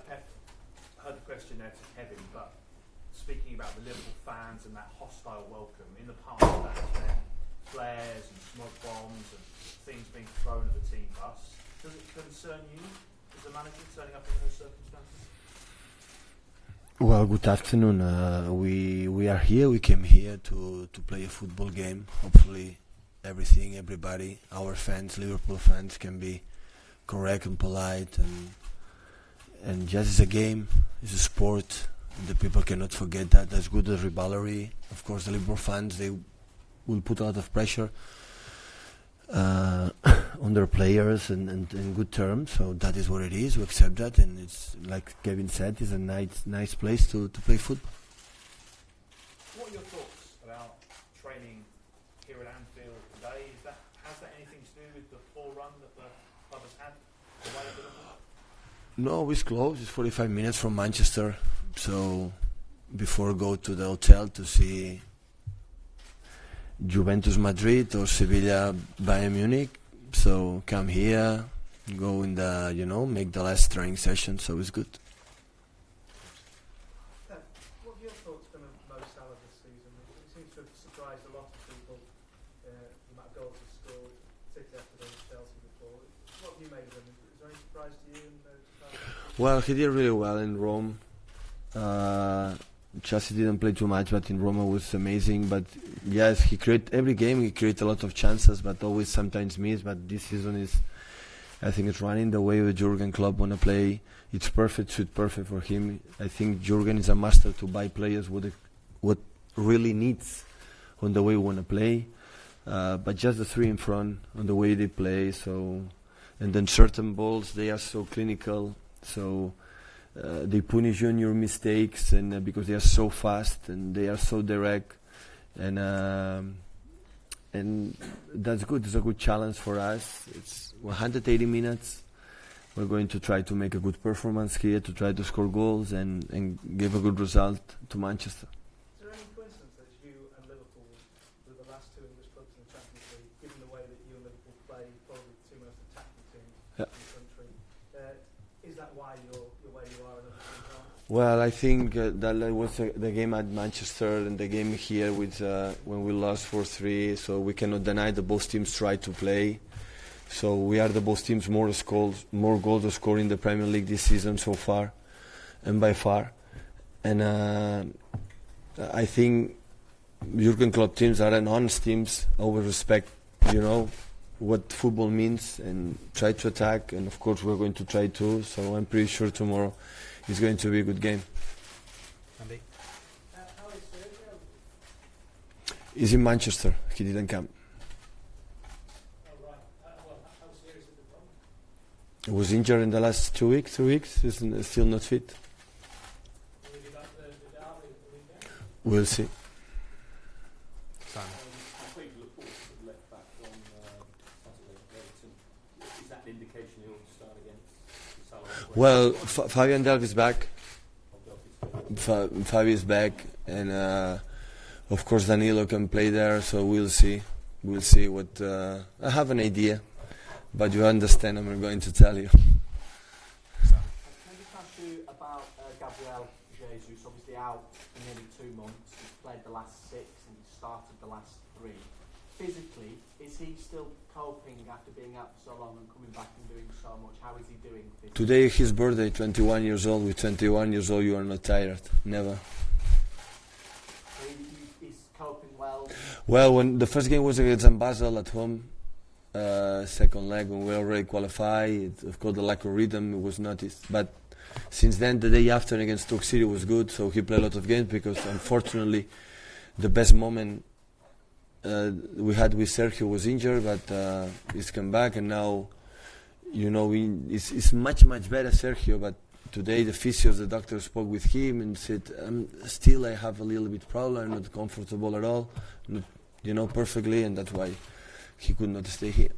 Pep, I heard the question there to Kevin, but speaking about the Liverpool fans and that hostile welcome, in the past that's been flares and smoke bombs and things being thrown at the team bus. Does it concern you as a manager turning up in those circumstances? Well, good afternoon. We are here. We came here to play a football game. Hopefully, everybody, our fans, Liverpool fans, can be correct and polite, and just it's a game, it's a sport. The people cannot forget that. As good as rivalry, of course, the Liverpool fans, they will put a lot of pressure on their players and in good terms. So that is what it is. We accept that, and it's like Kevin said, it's a nice place to play football. What are your thoughts about training here at Anfield today? Has that anything to do with the poor run that the club has had away at Liverpool? No, it's close. It's 45 minutes from Manchester. So before go to the hotel to see Juventus Madrid or Sevilla Bayern Munich, so come here, go in the, make the last training session, so it's good. What have your thoughts been on Mo Salah this season? It seems to have surprised a lot of people, the amount of goals he's scored, particularly after going to Chelsea before. What have you made of him? Is there any surprise to you? Well, he did really well in Rome. Chelsea didn't play too much, but in Roma was amazing. But yes, every game he creates a lot of chances, but always sometimes miss. But this season I think it's running the way the JURGEN club want to play. It's perfect, suit perfect for him. I think JURGEN is a master to buy players what really needs on the way we want to play. But just the three in front on the way they play. So, and then certain balls they are so clinical. So. They punish you on your mistakes, and because they are so fast and they are so direct, and that's good. It's a good challenge for us. It's 180 minutes. We're going to try to make a good performance here, to try to score goals and give a good result to Manchester. Is there any coincidence that you and Liverpool were the last two English clubs in the Champions League, given the way that you and Liverpool play, probably the two most attacking teams in the country? Is that why you're where you are? Well, I think that was the game at Manchester and the game here with when we lost 4-3. So we cannot deny that both teams tried to play. So we are the both teams more goals to score in the Premier League this season so far, and by far. And I think Jurgen Klopp teams are an honest teams. Always respect, what football means and try to attack. And of course we're going to try to. So I'm pretty sure tomorrow it's going to be a good game. Andy? How is Sergio? He's in Manchester. He didn't come. Oh, right. How serious is the problem? He was injured in the last 2 weeks, 3 weeks. He's still not fit. Will he be back the derby the weekend? We'll see. Simon? I think Liverpool left back on Saturday. Is that an indication he'll start against Salah? Well, Fabian Delph is back. Fabi is back, and of course Danilo can play there. So we'll see. We'll see what. I have an idea, but you understand. I'm going to tell you. Can I just ask you about Gabriel Jesus, obviously out for nearly 2 months. He's played the last 6 and he started the last 3. Physically, is he still coping after being out for so long and coming back and doing so much? How is he doing physically? Today his birthday, 21 years old. With 21 years old, you are not tired. Never. So he's coping well? Well, when the first game was against Basel at home, second leg when we already qualified, of course the lack of rhythm was noticed. But since then, the day after against Stoke City was good, so he played a lot of games because unfortunately the best moment we had with Sergio was injured, but he's come back, and now it's much better, Sergio. But today the physios, the doctor spoke with him and said, still I have a little bit problem, I'm not comfortable at all, not, perfectly, and that's why he could not stay here.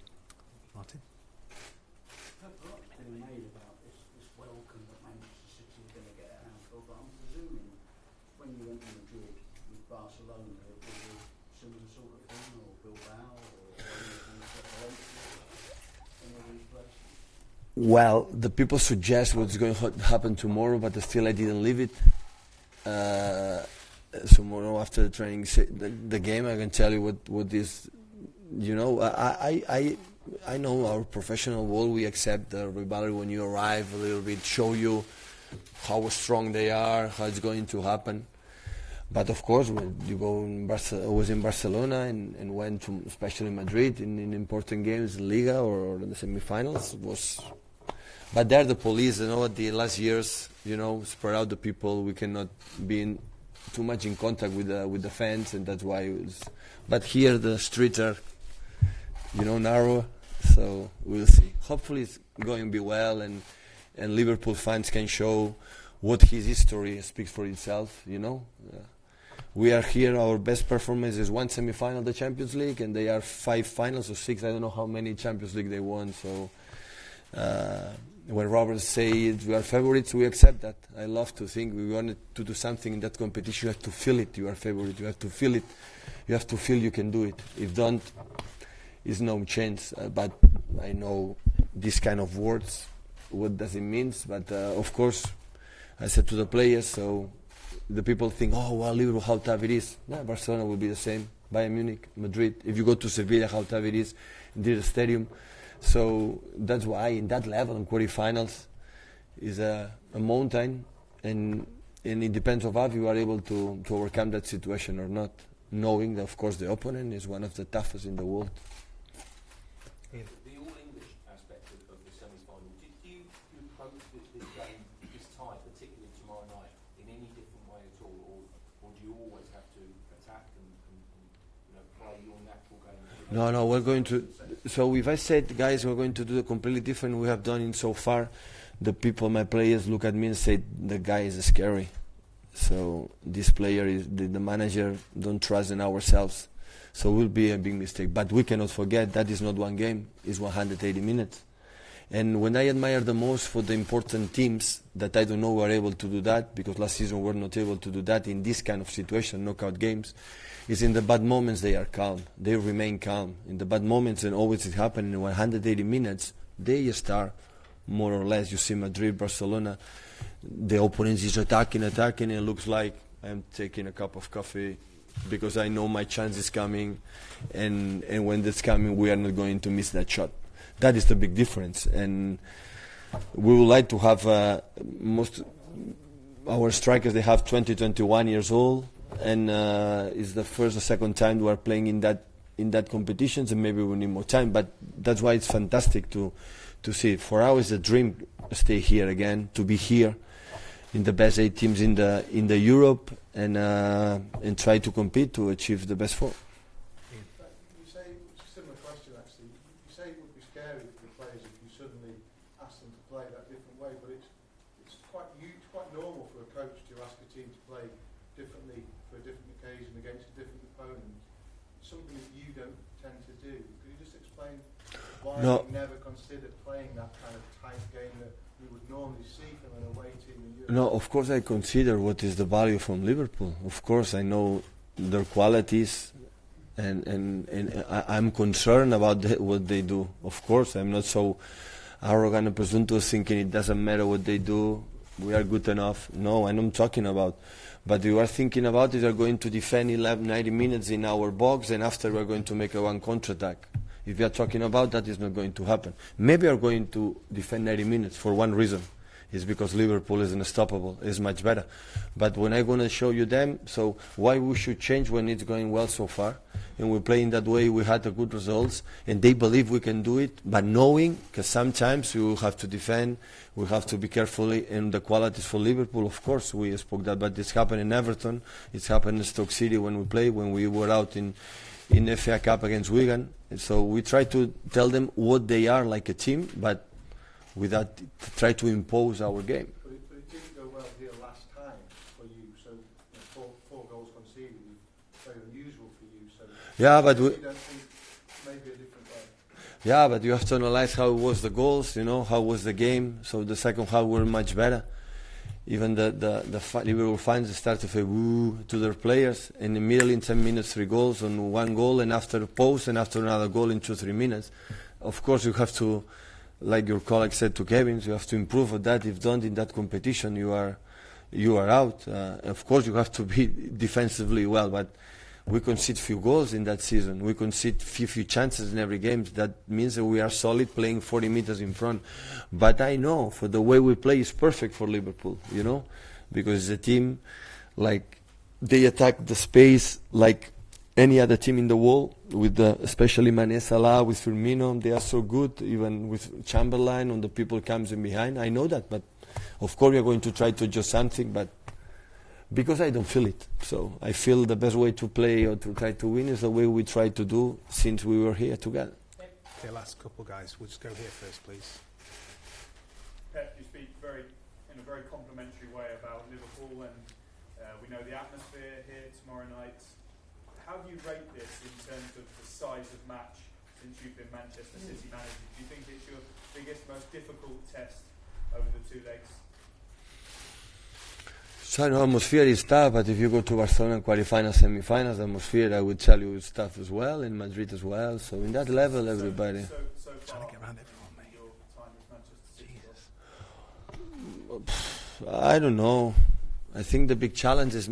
Martin? Been made about this welcome that Manchester City is going to get at Anfield, but I'm presuming when you went to Madrid with Barcelona, it was a similar sort of thing, or Bilbao, or any of these places. Well, the people suggest what's going to happen tomorrow, but still I didn't leave it. Tomorrow after the training, the game, I can tell you what is. You know, I know our professional world. We accept the rivalry when you arrive a little bit, show you how strong they are, how it's going to happen. But of course, when you go I was in Barcelona and went to, especially Madrid, in important games, Liga or in the semi-finals, but there the police, you know, at the last years, you know, spread out the people. We cannot be too much in contact with the fans, and that's why it was. But here the streets are, you know, narrow, so we'll see. Hopefully it's going to be well, and Liverpool fans can show what his history speaks for itself, you know. We are here, our best performance is 1 semi-final of the Champions League, and they are 5 finals or 6, I don't know how many Champions League they won, so when Robert says we are favorites, we accept that. I love to think we wanted to do something in that competition. You have to feel it, you are favorite, you have to feel it, you have to feel you can do it. If don't, it's no chance. But I know these kind of words, what does it mean, but of course, I said to the players, so the people think, oh, well, Liverpool, how tough it is. No, Barcelona will be the same, Bayern Munich, Madrid. If you go to Sevilla, how tough it is in the stadium. So that's why in that level, in quarterfinals, is a mountain, and it depends on if you are able to overcome that situation or not, knowing that, of course, the opponent is one of the toughest in the world. The all-English aspect of the semi-final, do you approach this game this time, particularly tomorrow night, in any different way at all, or do you always have to attack and you know, play your natural game? No, we're going to. So if I said, guys, we're going to do it completely different, we have done it so far, the people, my players, look at me and say, the guy is scary. So this player is the manager don't trust in ourselves. So it will be a big mistake. But we cannot forget that is not one game, it's 180 minutes. And when I admire the most for the important teams that I don't know were able to do that, because last season we were not able to do that in this kind of situation, knockout games, is in the bad moments they are calm. They remain calm. In the bad moments, and always it happens in 180 minutes, they start more or less. You see Madrid, Barcelona, the opponent is attacking, and it looks like I'm taking a cup of coffee because I know my chance is coming, and when that's coming, we are not going to miss that shot. That is the big difference, and we would like to have most our strikers. They have 20, 21 years old, and it's the first or second time we are playing in that competitions, and maybe we need more time. But that's why it's fantastic to see. For us, it's a dream to stay here again, to be here in the best 8 teams in the Europe, and try to compete to achieve the best 4. You say, it's a similar question actually, you say it would be scary for the players if you suddenly ask them to play that different way, but it's quite normal for a coach to ask a team to play differently for a different occasion against a different opponent, something that you don't tend to do. Could you just explain why you never considered playing that kind of tight game that we would normally see from an away team in Europe? No, of course I consider what is the value from Liverpool. Of course I know their qualities, and I'm concerned about what they do. Of course I'm not so arrogant and presumptuous thinking it doesn't matter what they do, we are good enough. No, I'm not talking about. But you are thinking about is are going to defend 90 minutes in our box, and after we are going to make a one counter-attack. If you are talking about that, it's not going to happen. Maybe we are going to defend 90 minutes for one reason. It's because Liverpool is unstoppable, is much better. But when I'm going to show you them, so why we should change when it's going well so far? And we play in that way, we had the good results, and they believe we can do it, but knowing, because sometimes we will have to defend, we have to be careful in the qualities for Liverpool. Of course, we spoke that, but it's happened in Everton, it's happened in Stoke City when we played, when we were out in FA Cup against Wigan. And so we try to tell them what they are like a team, but without try to impose our game. But it didn't go well here last time for you, so four goals conceded is very unusual for you. So yeah, but you don't think maybe a different way. Yeah, but you have to analyze how it was the goals, how was the game. So the second half were much better. Even the Liverpool fans started to say woo to their players, and immediately in 10 minutes 3 goals on one goal, and after a pause and after another goal in 2-3 minutes. Of course, you have to like your colleague said to Kevin, you have to improve on that. If don't in that competition, you are out. Of course, you have to be defensively well, but we concede few goals in that season. We concede few chances in every game. That means that we are solid, playing 40 meters in front. But I know for the way we play is perfect for Liverpool, you know, because the team, like, they attack the space like any other team in the world, with especially Mane, Salah, with Firmino. They are so good, even with Chamberlain on the people comes in behind. I know that, but of course we are going to try to adjust something, but because I don't feel it. So I feel the best way to play or to try to win is the way we try to do since we were here together. Okay, last couple, guys. We'll just go here first, please. Pep, you speak in a very complimentary way about Liverpool, and we know the atmosphere here tomorrow night. How do you rate this in terms of the size of match since you've been Manchester City manager? Do you think it's your biggest, most difficult test over the 2 legs? So I know atmosphere is tough, but if you go to Barcelona quarterfinals, semi-finals, the atmosphere, I would tell you, is tough as well, in Madrid as well. So in that level, everybody. So far, Trying to get around everyone, mate. your time as Manchester City. I don't know. I think the big challenge is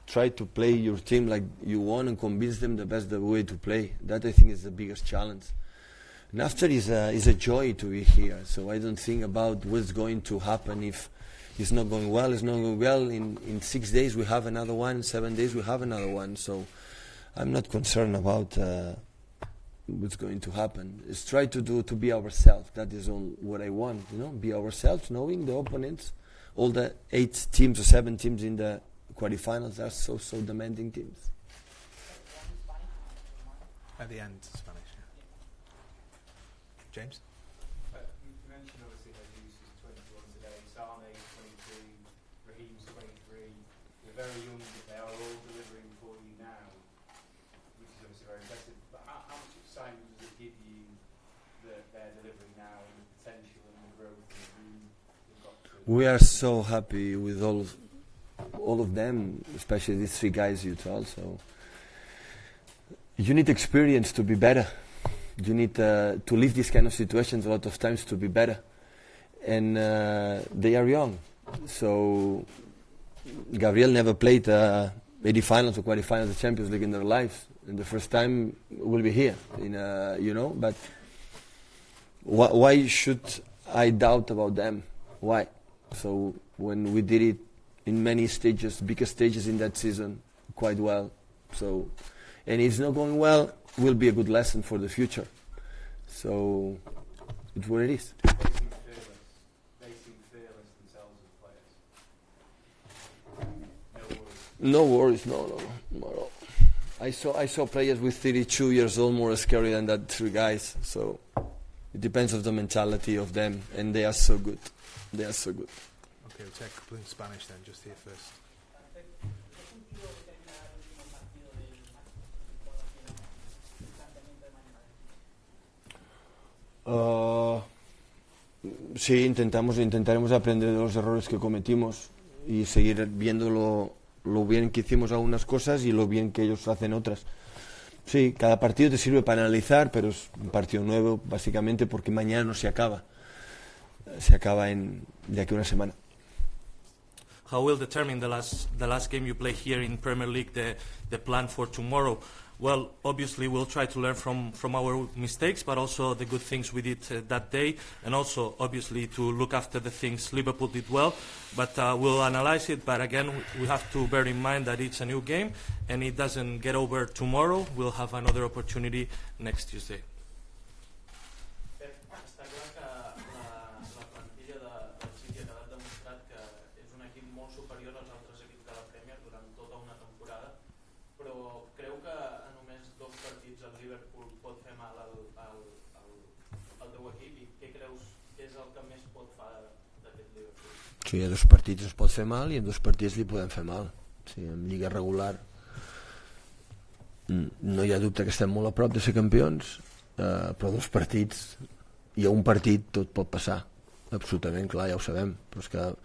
try to play your team like you want and convince them the best way to play. That I think is the biggest challenge. And after is a joy to be here. So I don't think about what's going to happen if it's not going well. It's not going well. In 6 days we have another one. In 7 days we have another one. So I'm not concerned about what's going to happen. It's try to be ourselves. That is all what I want. You know, be ourselves, knowing the opponents. All the 8 teams or 7 teams in the quarterfinals are so demanding teams. At the end, Spanish. Yeah. James? You mentioned obviously Jesus is 21 today, Sane 22, Raheem's 23. They're very young, but they are all delivering for you now, which is obviously very impressive. But how much excitement does it give you that they're delivering now, and the potential and the growth and the room they've got to? We are so happy with all of them, especially these 3 guys you told. So you need experience to be better. You need to live these kind of situations a lot of times to be better. And they are young. So Gabriel never played 80 finals or quarterfinals of the Champions League in their lives. And the first time will be here, you know. But why should I doubt about them? Why? So when we did it in many stages, bigger stages in that season, quite well. So, and if it's not going well, will be a good lesson for the future. So it's what it is. They seem fearless themselves as players. No worries, no. I saw players with 32 years old more scary than that 3 guys. So it depends on the mentality of them, and they are so good. They are so good. Okay, we'll take a couple in Spanish then, just here first. Sí, intentaremos aprender de los errores que cometimos y seguir viendo lo bien que hicimos algunas cosas y lo bien que ellos hacen otras. Sí, cada partido te sirve para analizar, pero es un partido nuevo básicamente porque mañana no se acaba. Se acaba de aquí a una semana. How will determine the last game you play here in Premier League the plan for tomorrow? Well, obviously we'll try to learn from our mistakes, but also the good things we did that day, and also obviously to look after the things Liverpool did well. But we'll analyze it. But again, we have to bear in mind that it's a new game, and it doesn't get over tomorrow. We'll have another opportunity next Tuesday. Està clar que la plantilla del City ha quedat demostrat que és un equip molt superior als altres equips de la Premier durant tota una temporada, però creu que a només 2 partits el Liverpool pot fer mal al teu equip, i què creus que és el que més pot fer d'aquest Liverpool? Sí, a 2 partits es pot fer mal i en 2 partits li podem fer mal. Sí, en lliga regular no hi ha dubte que estem molt a prop de ser campions, però 2 partits i a un partit tot pot passar, absolutament clar, ja ho sabem, però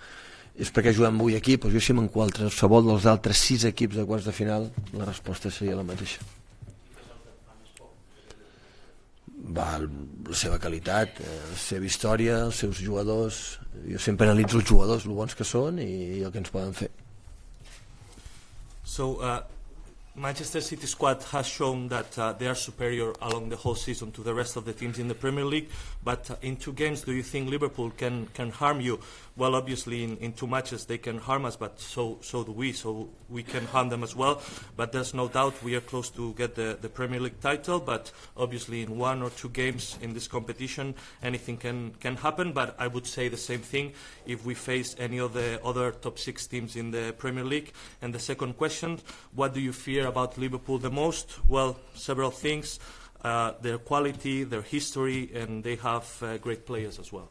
és perquè juguem amb 8 equips. Jo si en qualsevol dels altres 6 equips de quarts de final la resposta seria la mateixa. va, la seva qualitat, la seva història, els seus jugadors. Jo sempre analitzo els jugadors, el bons que són i el que ens poden fer. So Manchester City squad has shown that they are superior along the whole season to the rest of the teams in the Premier League, but in 2 games do you think Liverpool can harm you? Well, obviously in 2 matches they can harm us, but so do we, so we can harm them as well. But there's no doubt we are close to get the Premier League title, but obviously in 1 or 2 games in this competition anything can happen. But I would say the same thing if we face any of the other top 6 teams in the Premier League. And the second question, what do you fear about Liverpool the most? Well, several things, their quality, their history, and they have great players as well.